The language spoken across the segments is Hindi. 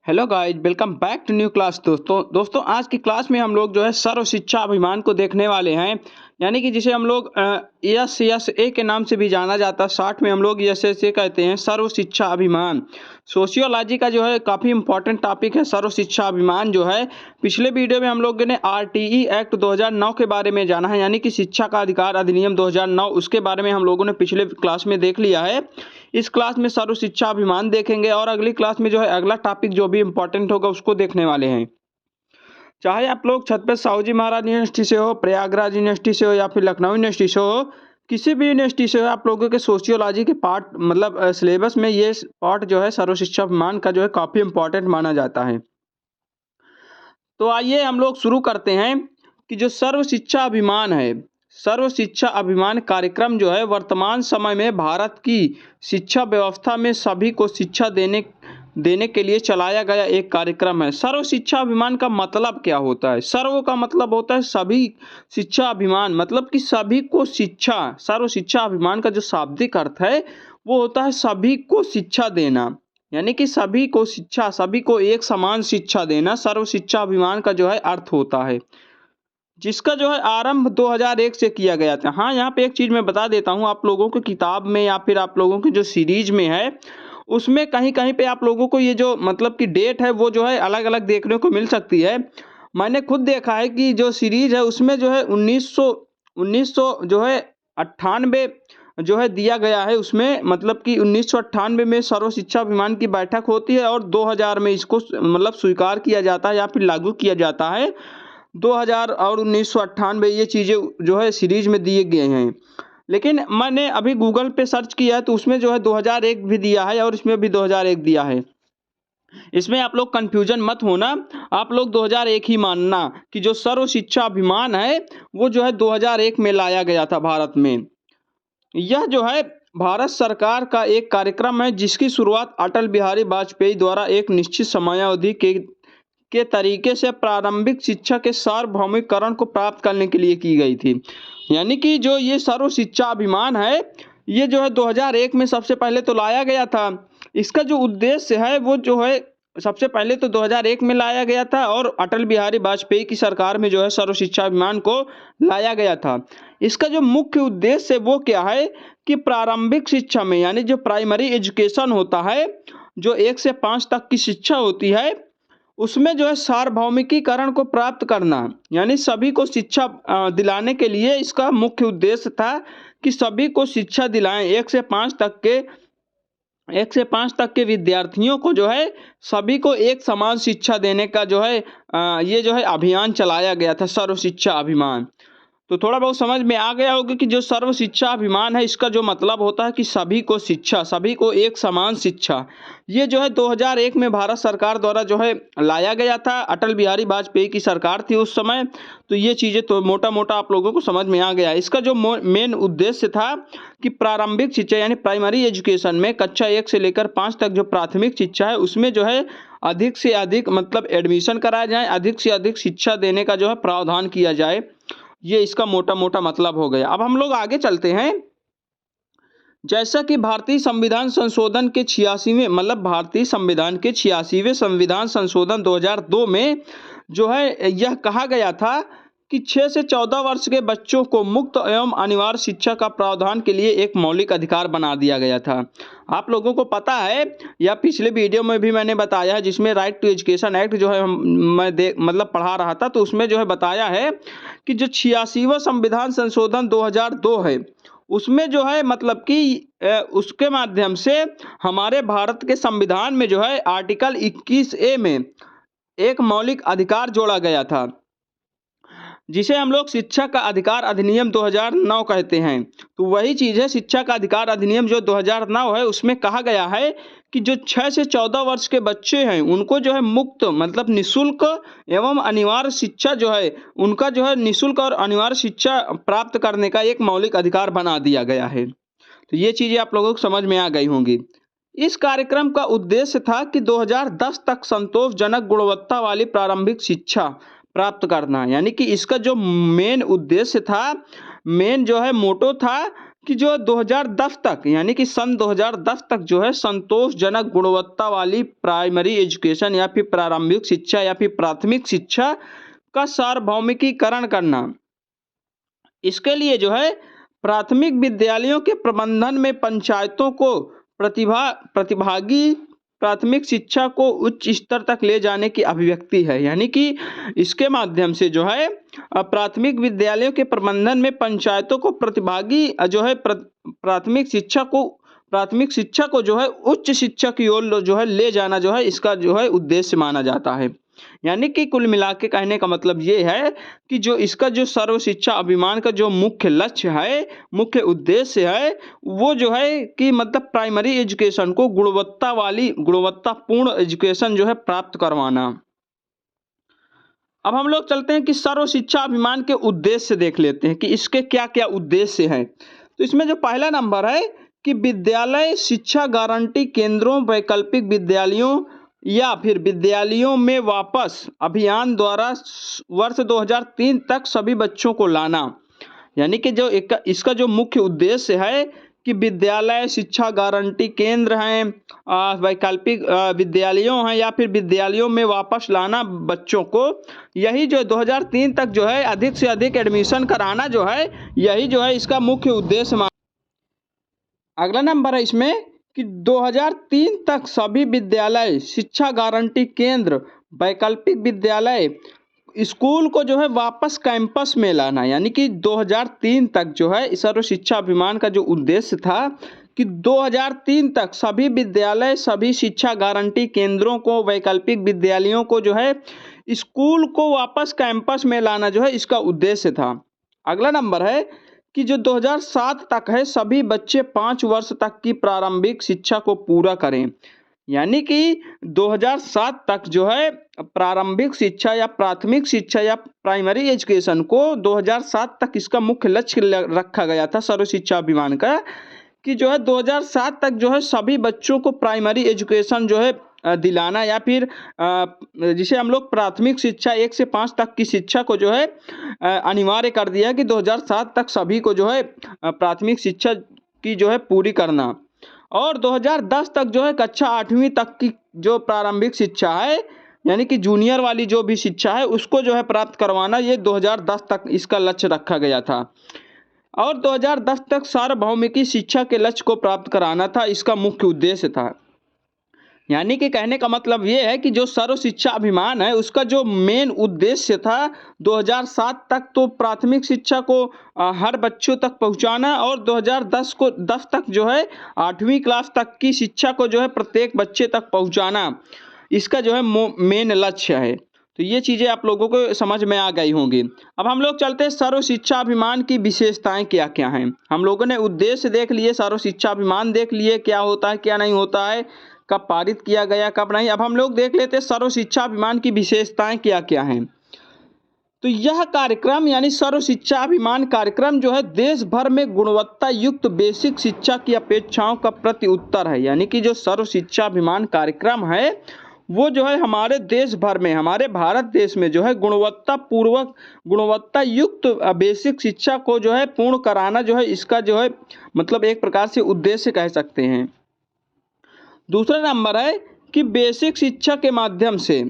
Hello guys, welcome back to new class. दोस्तों आज की क्लास में हम लोग जो है सर्व शिक्षा अभियान को देखने वाले हैं। यानी कि जिसे हम लोग SSA के नाम से भी जाना जाता है। शॉर्ट में हम लोग SSA कहते हैं, सर्व शिक्षा अभियान। सोशियोलॉजी का जो है काफ़ी इंपॉर्टेंट टॉपिक है सर्व शिक्षा अभियान जो है। पिछले वीडियो में हम लोग ने RTE एक्ट 2009 के बारे में जाना है, यानी कि शिक्षा का अधिकार अधिनियम 2009, उसके बारे में हम लोगों ने पिछले क्लास में देख लिया है। इस क्लास में सर्व शिक्षा अभियान देखेंगे और अगली क्लास में जो है अगला टॉपिक जो भी इंपॉर्टेंट होगा उसको देखने वाले हैं। चाहे आप लोग छत्रपति साहू जी महाराज यूनिवर्सिटी से हो, प्रयागराज यूनिवर्सिटी से हो या फिर लखनऊ यूनिवर्सिटी से हो, किसी भी यूनिवर्सिटी से हो, आप लोगों के सोशियोलॉजी के पार्ट मतलब सिलेबस में ये पार्ट जो है सर्व शिक्षा अभियान का जो है काफ़ी इंपॉर्टेंट माना जाता है। तो आइए हम लोग शुरू करते हैं कि जो सर्व शिक्षा अभियान है, सर्व शिक्षा अभियान कार्यक्रम जो है वर्तमान समय में भारत की शिक्षा व्यवस्था में सभी को शिक्षा देने के लिए चलाया गया एक कार्यक्रम है। सर्व शिक्षा अभियान का मतलब क्या होता है? सर्व का मतलब होता है सभी, शिक्षा अभियान मतलब कि सभी को शिक्षा। सर्व शिक्षा अभियान का जो शाब्दिक अर्थ है वो होता है सभी को शिक्षा देना, यानी कि सभी को शिक्षा, सभी को एक समान शिक्षा देना सर्व शिक्षा अभियान का जो है अर्थ होता है, जिसका जो है आरंभ 2001 से किया गया था। हाँ, यहाँ पे एक चीज़ मैं बता देता हूँ, आप लोगों की किताब में या फिर आप लोगों की जो सीरीज में है उसमें कहीं कहीं पे आप लोगों को ये जो मतलब कि डेट है वो जो है अलग अलग देखने को मिल सकती है। मैंने खुद देखा है कि जो सीरीज है उसमें जो है 1900 जो है 98 जो है दिया गया है। उसमें मतलब कि 1998 में सर्व शिक्षा अभियान की बैठक होती है और 2000 में इसको मतलब स्वीकार किया जाता है या फिर लागू किया जाता है। 2000 और 1998 ये चीज़ें जो है सीरीज में दिए गए हैं। लेकिन मैंने अभी गूगल पे सर्च किया है तो उसमें जो है 2001 भी दिया है और इसमें भी 2001 दिया है। इसमें आप लोग कंफ्यूजन मत होना, आप लोग 2001 ही मानना कि जो सर्व शिक्षा अभियान है वो जो है 2001 में लाया गया था भारत में। यह जो है भारत सरकार का एक कार्यक्रम है जिसकी शुरुआत अटल बिहारी वाजपेयी द्वारा एक निश्चित समयावधि के तरीके से प्रारंभिक शिक्षा के सार्वभौमिकरण को प्राप्त करने के लिए की गई थी। यानी कि जो ये सर्व शिक्षा अभियान है ये जो है 2001 में सबसे पहले तो लाया गया था। इसका जो उद्देश्य है वो जो है सबसे पहले तो 2001 में लाया गया था और अटल बिहारी वाजपेयी की सरकार में जो है सर्व शिक्षा अभियान को लाया गया था। इसका जो मुख्य उद्देश्य है वो क्या है कि प्रारंभिक शिक्षा में, यानी जो प्राइमरी एजुकेशन होता है, जो 1 से 5 तक की शिक्षा होती है, उसमें जो है सार्वभौमिकीकरण को प्राप्त करना, यानी सभी को शिक्षा दिलाने के लिए इसका मुख्य उद्देश्य था कि सभी को शिक्षा दिलाएं। 1 से 5 तक के विद्यार्थियों को जो है सभी को एक समान शिक्षा देने का जो है ये जो है अभियान चलाया गया था, सर्व शिक्षा अभियान। तो थोड़ा बहुत समझ में आ गया होगा कि जो सर्व शिक्षा अभियान है इसका जो मतलब होता है कि सभी को शिक्षा, सभी को एक समान शिक्षा। ये जो है 2001 में भारत सरकार द्वारा जो है लाया गया था। अटल बिहारी वाजपेयी की सरकार थी उस समय। तो ये चीज़ें तो मोटा मोटा आप लोगों को समझ में आ गया। इसका जो मेन उद्देश्य था कि प्रारंभिक शिक्षा यानी प्राइमरी एजुकेशन में कक्षा 1 से लेकर 5 तक जो प्राथमिक शिक्षा है उसमें जो है अधिक से अधिक मतलब एडमिशन कराया जाए, अधिक से अधिक शिक्षा देने का जो है प्रावधान किया जाए। ये इसका मोटा मोटा मतलब हो गया। अब हम लोग आगे चलते हैं। जैसा कि भारतीय संविधान संशोधन के 86वें मतलब भारतीय संविधान के 86वें संविधान संशोधन 2002 में जो है यह कहा गया था कि 6 से 14 वर्ष के बच्चों को मुक्त एवं अनिवार्य शिक्षा का प्रावधान के लिए एक मौलिक अधिकार बना दिया गया था। आप लोगों को पता है या पिछले वीडियो में भी मैंने बताया है जिसमें राइट टू एजुकेशन एक्ट जो है मैं मतलब पढ़ा रहा था, तो उसमें जो है बताया है कि जो 86वां संविधान संशोधन 2002 है उसमें जो है मतलब कि उसके माध्यम से हमारे भारत के संविधान में जो है आर्टिकल 21A में एक मौलिक अधिकार जोड़ा गया था जिसे हम लोग शिक्षा का अधिकार अधिनियम 2009 कहते हैं। तो वही चीज़ है, शिक्षा का अधिकार अधिनियम जो 2009 है उसमें कहा गया है कि जो 6 से 14 वर्ष के बच्चे हैं उनको जो है मुक्त मतलब निःशुल्क एवं अनिवार्य शिक्षा जो है उनका जो है निःशुल्क और अनिवार्य शिक्षा प्राप्त करने का एक मौलिक अधिकार बना दिया गया है। तो ये चीज़ें आप लोगों को समझ में आ गई होंगी। इस कार्यक्रम का उद्देश्य था कि 2010 तक संतोषजनक गुणवत्ता वाली प्रारंभिक शिक्षा प्राप्त करना, यानी कि इसका जो मेन उद्देश्य था, मेन जो है मोटो था कि जो 2010 तक यानी कि सन 2010 तक जो है संतोषजनक गुणवत्ता वाली प्राइमरी एजुकेशन या फिर प्रारंभिक शिक्षा या फिर प्राथमिक शिक्षा का सार्वभौमिकीकरण करना। इसके लिए जो है प्राथमिक विद्यालयों के प्रबंधन में पंचायतों को प्रतिभागी प्राथमिक शिक्षा को उच्च स्तर तक ले जाने की अभिव्यक्ति है। यानी कि इसके माध्यम से जो है प्राथमिक विद्यालयों के प्रबंधन में पंचायतों को प्रतिभागी जो है प्राथमिक शिक्षा को जो है उच्च शिक्षा की ओर जो है ले जाना जो है इसका जो है उद्देश्य माना जाता है। यानी कि कुल मिला के कहने का मतलब ये है कि जो इसका जो सर्व शिक्षा अभियान का जो मुख्य लक्ष्य है, मुख्य उद्देश्य है, वो जो है कि मतलब प्राइमरी एजुकेशन को गुणवत्तापूर्ण एजुकेशन जो है प्राप्त करवाना। अब हम लोग चलते हैं कि सर्व शिक्षा अभियान के उद्देश्य देख लेते हैं कि इसके क्या क्या उद्देश्य हैं। तो इसमें जो पहला नंबर है कि विद्यालय शिक्षा गारंटी केंद्रों, वैकल्पिक विद्यालयों या फिर विद्यालयों में वापस अभियान द्वारा वर्ष 2003 तक सभी बच्चों को लाना। यानी कि जो इसका जो मुख्य उद्देश्य है कि विद्यालय शिक्षा गारंटी केंद्र हैं, वैकल्पिक विद्यालयों हैं या फिर विद्यालयों में वापस लाना बच्चों को, यही जो 2003 तक जो है अधिक से अधिक एडमिशन कराना जो है, यही जो है इसका मुख्य उद्देश्य। अगला नंबर है इसमें कि 2003 तक सभी विद्यालय शिक्षा गारंटी केंद्र, वैकल्पिक विद्यालय, स्कूल को जो है वापस कैंपस में लाना। यानी कि 2003 तक जो है सर्व शिक्षा अभियान का जो उद्देश्य था कि 2003 तक सभी विद्यालय, सभी शिक्षा गारंटी केंद्रों को, वैकल्पिक विद्यालयों को जो है स्कूल को वापस कैंपस में लाना जो है इसका उद्देश्य था। अगला नंबर है कि जो 2007 तक है सभी बच्चे 5 वर्ष तक की प्रारंभिक शिक्षा को पूरा करें। यानी कि 2007 तक जो है प्रारंभिक शिक्षा या प्राथमिक शिक्षा या प्राइमरी एजुकेशन को 2007 तक इसका मुख्य लक्ष्य रखा गया था सर्व शिक्षा अभियान का, कि जो है 2007 तक जो है सभी बच्चों को प्राइमरी एजुकेशन जो है दिलाना, या फिर जिसे हम लोग प्राथमिक शिक्षा 1 से 5 तक की शिक्षा को जो है अनिवार्य कर दिया कि 2007 तक सभी को जो है प्राथमिक शिक्षा की जो है पूरी करना, और 2010 तक जो है कक्षा 8वीं तक की जो प्रारंभिक शिक्षा है यानी कि जूनियर वाली जो भी शिक्षा है उसको जो है प्राप्त करवाना, ये 2010 तक इसका लक्ष्य रखा गया था। और 2010 तक सार्वभौमिकी शिक्षा के लक्ष्य को प्राप्त कराना था, इसका मुख्य उद्देश्य था। यानी कि कहने का मतलब ये है कि जो सर्व शिक्षा अभियान है उसका जो मेन उद्देश्य था 2007 तक तो प्राथमिक शिक्षा को हर बच्चों तक पहुंचाना, और 2010 तक जो है 8वीं क्लास तक की शिक्षा को जो है प्रत्येक बच्चे तक पहुंचाना, इसका जो है मेन लक्ष्य है। तो ये चीज़ें आप लोगों को समझ में आ गई होंगी। अब हम लोग चलते हैं सर्व शिक्षा अभियान की विशेषताएं क्या क्या हैं। हम लोगों ने उद्देश्य देख लिए, सर्व शिक्षा अभियान देख लिए, क्या होता है क्या नहीं होता है, कब पारित किया गया कब नहीं। अब हम लोग देख लेते हैं सर्व शिक्षा अभियान की विशेषताएं क्या क्या हैं। तो यह कार्यक्रम यानी सर्व शिक्षा अभियान कार्यक्रम जो है देश भर में गुणवत्ता युक्त बेसिक शिक्षा की अपेक्षाओं का प्रति उत्तर है। यानी कि जो सर्व शिक्षा अभियान कार्यक्रम है वो जो है हमारे देश भर में, हमारे भारत देश में जो है गुणवत्ता युक्त बेसिक शिक्षा को जो है पूर्ण कराना जो है इसका जो है मतलब एक प्रकार से उद्देश्य कह सकते हैं। दूसरा नंबर है कि बेसिक शिक्षा के माध्यम से,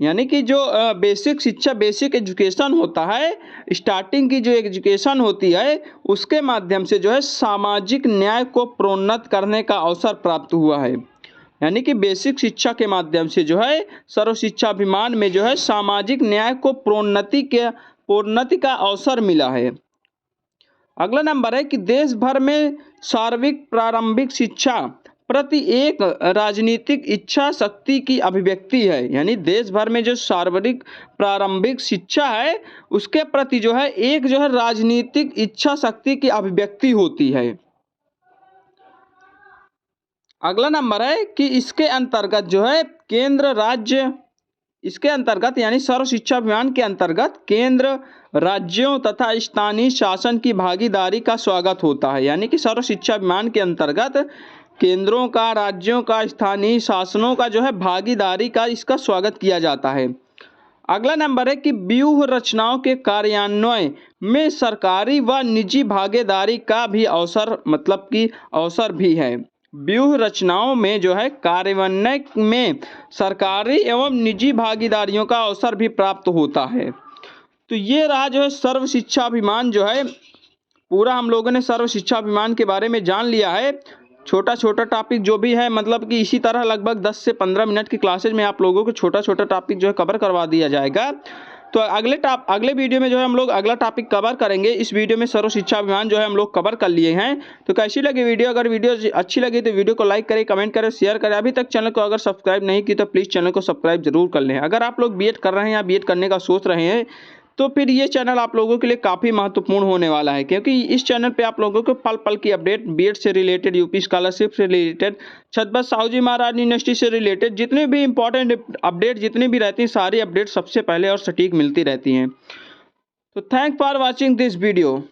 यानी कि जो बेसिक शिक्षा, बेसिक एजुकेशन होता है, स्टार्टिंग की जो एजुकेशन होती है उसके माध्यम से जो है सामाजिक न्याय को प्रोन्नत करने का अवसर प्राप्त हुआ है। यानी कि बेसिक शिक्षा के माध्यम से जो है सर्व शिक्षा अभियान में जो है सामाजिक न्याय को प्रोन्नति का अवसर मिला है। अगला नंबर है कि देश भर में सार्वत्रिक प्रारंभिक शिक्षा प्रति एक राजनीतिक इच्छा शक्ति की अभिव्यक्ति है। यानी देश भर में जो सार्वत्रिक प्रारंभिक शिक्षा है उसके प्रति जो है एक जो है राजनीतिक इच्छा शक्ति की अभिव्यक्ति होती है। अगला नंबर है कि इसके अंतर्गत जो है केंद्र राज्य, इसके अंतर्गत यानी सर्व शिक्षा अभियान के अंतर्गत केंद्र, राज्यों तथा स्थानीय शासन की भागीदारी का स्वागत होता है। यानी कि सर्व शिक्षा अभियान के अंतर्गत केंद्रों का, राज्यों का, स्थानीय शासनों का जो है भागीदारी का इसका स्वागत किया जाता है। अगला नंबर है कि व्यूह रचनाओं के कार्यान्वयन में सरकारी व निजी भागीदारी का भी अवसर, मतलब कि अवसर भी है। व्यूह रचनाओं में जो है कार्यान्वयन में सरकारी एवं निजी भागीदारियों का अवसर भी प्राप्त होता है। तो ये रहा जो है सर्व शिक्षा अभियान जो है, पूरा हम लोगों ने सर्व शिक्षा अभियान के बारे में जान लिया है। छोटा छोटा टॉपिक जो भी है, मतलब कि इसी तरह लगभग 10 से 15 मिनट की क्लासेज में आप लोगों को छोटा छोटा टॉपिक जो है कवर करवा दिया जाएगा। तो अगले वीडियो में जो है हम लोग अगला टॉपिक कवर करेंगे। इस वीडियो में सर्व शिक्षा अभियान जो है हम लोग कवर कर लिए हैं। तो कैसी लगी वीडियो? अगर वीडियो अच्छी लगी तो वीडियो को लाइक करें, कमेंट करें, शेयर करें। अभी तक चैनल को अगर सब्सक्राइब नहीं की तो प्लीज़ चैनल को सब्सक्राइब जरूर कर लें। अगर आप लोग बीएड कर रहे हैं या बीएड करने का सोच रहे हैं तो फिर ये चैनल आप लोगों के लिए काफ़ी महत्वपूर्ण होने वाला है, क्योंकि इस चैनल पे आप लोगों को पल पल की अपडेट, बीएड से रिलेटेड, यूपी स्कॉलरशिप से रिलेटेड, छत्रपति साहू महाराज यूनिवर्सिटी से रिलेटेड जितने भी इंपॉर्टेंट अपडेट जितनी भी रहती हैं, सारी अपडेट सबसे पहले और सटीक मिलती रहती हैं। तो thank for watching this video.